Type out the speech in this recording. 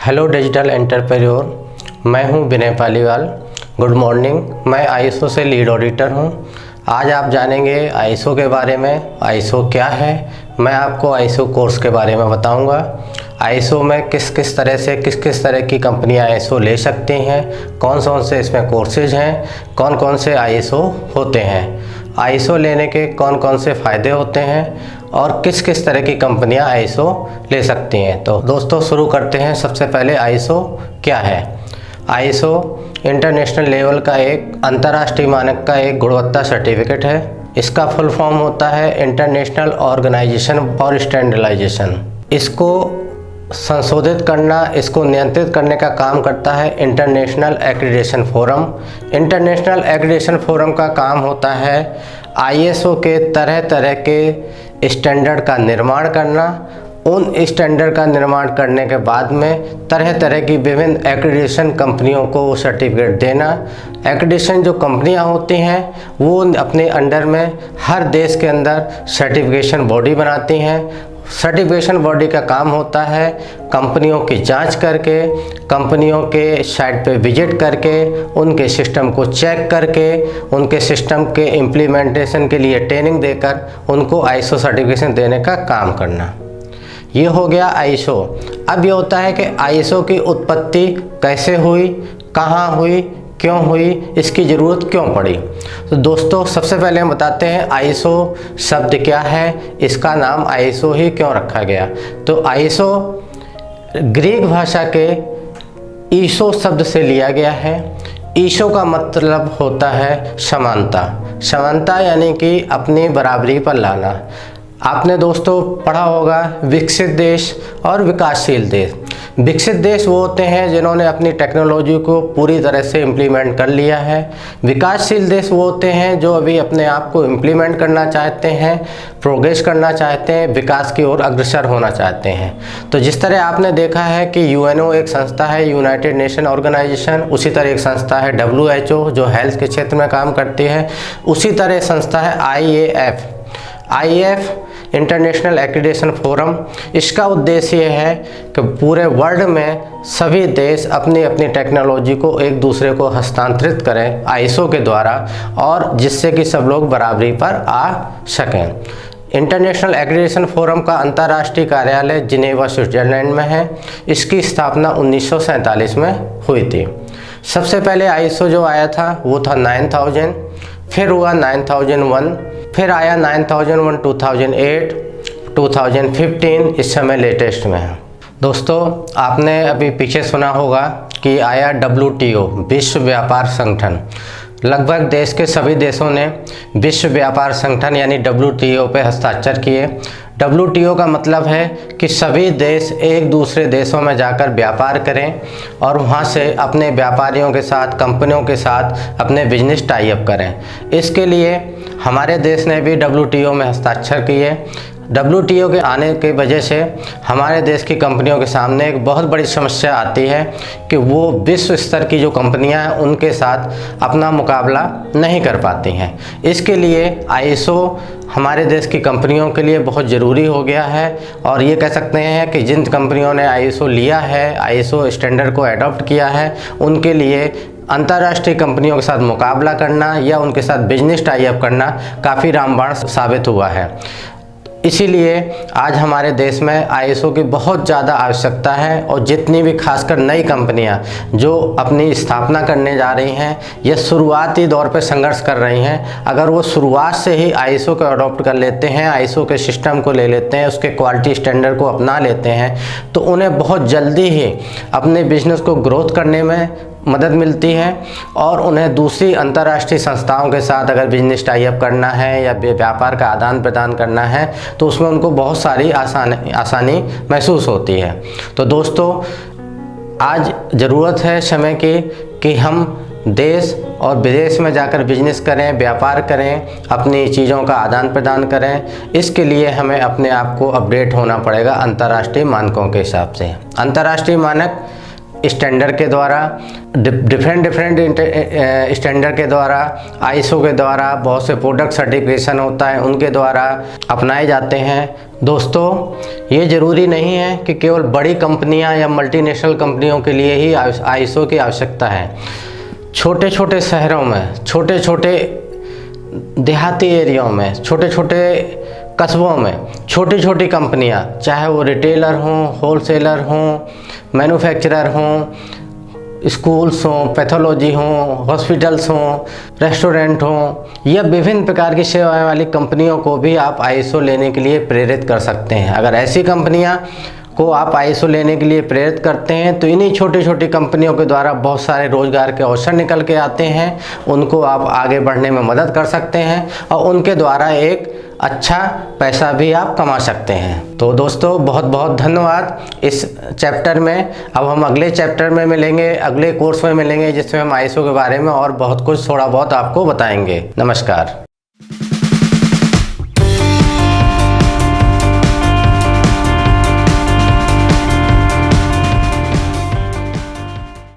Hello digital entrepreneur, मैं हूं Vinay Paliwal. Good morning. मैं आईएसओ से लीड ऑडिटर हूं। आज आप जानेंगे आईएसओ के बारे में। आईएसओ क्या है, मैं आपको आईएसओ कोर्स के बारे में बताऊंगा। आईएसओ में किस किस तरह की कंपनियां आईएसओ ले सकती हैं, कौन से इसमें कोर्सेज हैं, कौन से आईएसओ होते हैं, आईएसओ लेने के कौन से फ़ायदे होते हैं और किस तरह की कंपनियां आईएसओ ले सकती हैं। तो दोस्तों शुरू करते हैं। सबसे पहले आईएसओ क्या है। आईएसओ इंटरनेशनल लेवल का एक अंतर्राष्ट्रीय मानक का एक गुणवत्ता सर्टिफिकेट है। इसका फुल फॉर्म होता है इंटरनेशनल ऑर्गेनाइजेशन फॉर स्टैंडर्डाइजेशन। इसको संशोधित करना, इसको नियंत्रित करने का काम करता है international accreditation forum. International accreditation forum का काम होता है आईएसओ के तरह के स्टैंडर्ड का निर्माण करना। उन स्टैंडर्ड का निर्माण करने के बाद में तरह की विभिन्न एक्रीडेशन कंपनियों को सर्टिफिकेट देना। एक्रीडेशन जो कंपनियां होती हैं वो अपने अंडर में हर देश के अंदर सर्टिफिकेशन बॉडी बनाती हैं। सर्टिफिकेशन बॉडी का काम होता है कंपनियों की जांच करके, कंपनियों के साइट पे विजिट करके, उनके सिस्टम को चेक करके, उनके सिस्टम के इम्प्लीमेंटेशन के लिए ट्रेनिंग देकर उनको आईएसओ सर्टिफिकेशन देने का काम करना। ये हो गया आईएसओ। अब ये होता है कि आईएसओ की उत्पत्ति कैसे हुई, कहाँ हुई, क्यों हुई, इसकी ज़रूरत क्यों पड़ी। तो दोस्तों सबसे पहले हम बताते हैं आईएसओ शब्द क्या है, इसका नाम आईएसओ ही क्यों रखा गया। तो आईएसओ ग्रीक भाषा के ईसो शब्द से लिया गया है। ईसो का मतलब होता है समानता। समानता यानी कि अपनी बराबरी पर लाना। आपने दोस्तों पढ़ा होगा विकसित देश और विकासशील देश। विकसित देश वो होते हैं जिन्होंने अपनी टेक्नोलॉजी को पूरी तरह से इम्प्लीमेंट कर लिया है। विकासशील देश वो होते हैं जो अभी अपने आप को इम्प्लीमेंट करना चाहते हैं, प्रोग्रेस करना चाहते हैं, विकास की ओर अग्रसर होना चाहते हैं। तो जिस तरह आपने देखा है कि यूएनओ एक संस्था है, यूनाइटेड नेशन ऑर्गेनाइजेशन, उसी तरह एक संस्था है डब्ल्यूएचओ जो हेल्थ के क्षेत्र में काम करती है। उसी तरह संस्था है आईएएफ इंटरनेशनल एक्रीडेशन फोरम। इसका उद्देश्य ये है कि पूरे वर्ल्ड में सभी देश अपनी अपनी टेक्नोलॉजी को एक दूसरे को हस्तांतरित करें आईएसओ के द्वारा, और जिससे कि सब लोग बराबरी पर आ सकें। इंटरनेशनल एक्रीडेशन फोरम का अंतर्राष्ट्रीय कार्यालय जिनेवा स्विट्जरलैंड में है। इसकी स्थापना 1947 में हुई थी। सबसे पहले आईएसओ जो आया था वो था 9000, फिर हुआ 9001, फिर आया 9001 2008, 2015, इस समय लेटेस्ट में है। दोस्तों आपने अभी पीछे सुना होगा कि आया WTO विश्व व्यापार संगठन। लगभग देश के सभी देशों ने विश्व व्यापार संगठन यानी WTO पे हस्ताक्षर किए। WTO का मतलब है कि सभी देश एक दूसरे देशों में जाकर व्यापार करें और वहाँ से अपने व्यापारियों के साथ, कंपनियों के साथ अपने बिजनेस टाई अप करें। इसके लिए हमारे देश ने भी WTO में हस्ताक्षर किए। WTO के आने की वजह से हमारे देश की कंपनियों के सामने एक बहुत बड़ी समस्या आती है कि वो विश्व स्तर की जो कंपनियां हैं उनके साथ अपना मुकाबला नहीं कर पाती हैं। इसके लिए आईएसओ हमारे देश की कंपनियों के लिए बहुत ज़रूरी हो गया है। और ये कह सकते हैं कि जिन कंपनियों ने आईएसओ लिया है, आईएसओ स्टैंडर्ड को अडॉप्ट किया है, उनके लिए अंतर्राष्ट्रीय कंपनियों के साथ मुकाबला करना या उनके साथ बिजनेस टाई अप करना काफ़ी रामबाण साबित हुआ है। इसीलिए आज हमारे देश में आईएसओ की बहुत ज़्यादा आवश्यकता है। और जितनी भी खासकर नई कंपनियां जो अपनी स्थापना करने जा रही हैं या शुरुआती दौर पर संघर्ष कर रही हैं, अगर वो शुरुआत से ही आईएसओ को अडॉप्ट कर लेते हैं, आईएसओ के सिस्टम को ले लेते हैं, उसके क्वालिटी स्टैंडर्ड को अपना लेते हैं, तो उन्हें बहुत जल्दी ही अपने बिजनेस को ग्रोथ करने में मदद मिलती है। और उन्हें दूसरी अंतर्राष्ट्रीय संस्थाओं के साथ अगर बिजनेस टाई अप करना है या व्यापार का आदान प्रदान करना है तो उसमें उनको बहुत सारी आसानी महसूस होती है। तो दोस्तों आज ज़रूरत है समय की कि हम देश और विदेश में जाकर बिजनेस करें, व्यापार करें, अपनी चीज़ों का आदान प्रदान करें। इसके लिए हमें अपने आप को अपडेट होना पड़ेगा अंतर्राष्ट्रीय मानकों के हिसाब से। अंतर्राष्ट्रीय मानक स्टैंडर्ड के द्वारा, डिफरेंट स्टैंडर्ड के द्वारा, आईएसओ के द्वारा बहुत से प्रोडक्ट सर्टिफिकेशन होता है, उनके द्वारा अपनाए जाते हैं। दोस्तों, ये ज़रूरी नहीं है कि केवल बड़ी कंपनियां या मल्टीनेशनल कंपनियों के लिए ही आईएसओ की आवश्यकता है। छोटे छोटे शहरों में, छोटे छोटे देहाती एरियाओं में, छोटे छोटे कस्बों में छोटी छोटी कंपनियां, चाहे वो रिटेलर हों, होलसेलर हों, मैन्युफैक्चरर हों, स्कूल्स हों, पैथोलॉजी हों, हॉस्पिटल्स हों, रेस्टोरेंट हों, या विभिन्न प्रकार की सेवाएं वाली कंपनियों को भी आप आईएसओ लेने के लिए प्रेरित कर सकते हैं। अगर ऐसी कंपनियां को आप आईएसओ लेने के लिए प्रेरित करते हैं तो इन्हीं छोटी छोटी कंपनियों के द्वारा बहुत सारे रोजगार के अवसर निकल के आते हैं, उनको आप आगे बढ़ने में मदद कर सकते हैं और उनके द्वारा एक अच्छा पैसा भी आप कमा सकते हैं। तो दोस्तों, बहुत बहुत धन्यवाद इस चैप्टर में। अब हम अगले चैप्टर में मिलेंगे, अगले कोर्स में मिलेंगे, जिसमें हम आईएसओ के बारे में और बहुत कुछ थोड़ा बहुत आपको बताएंगे। नमस्कार।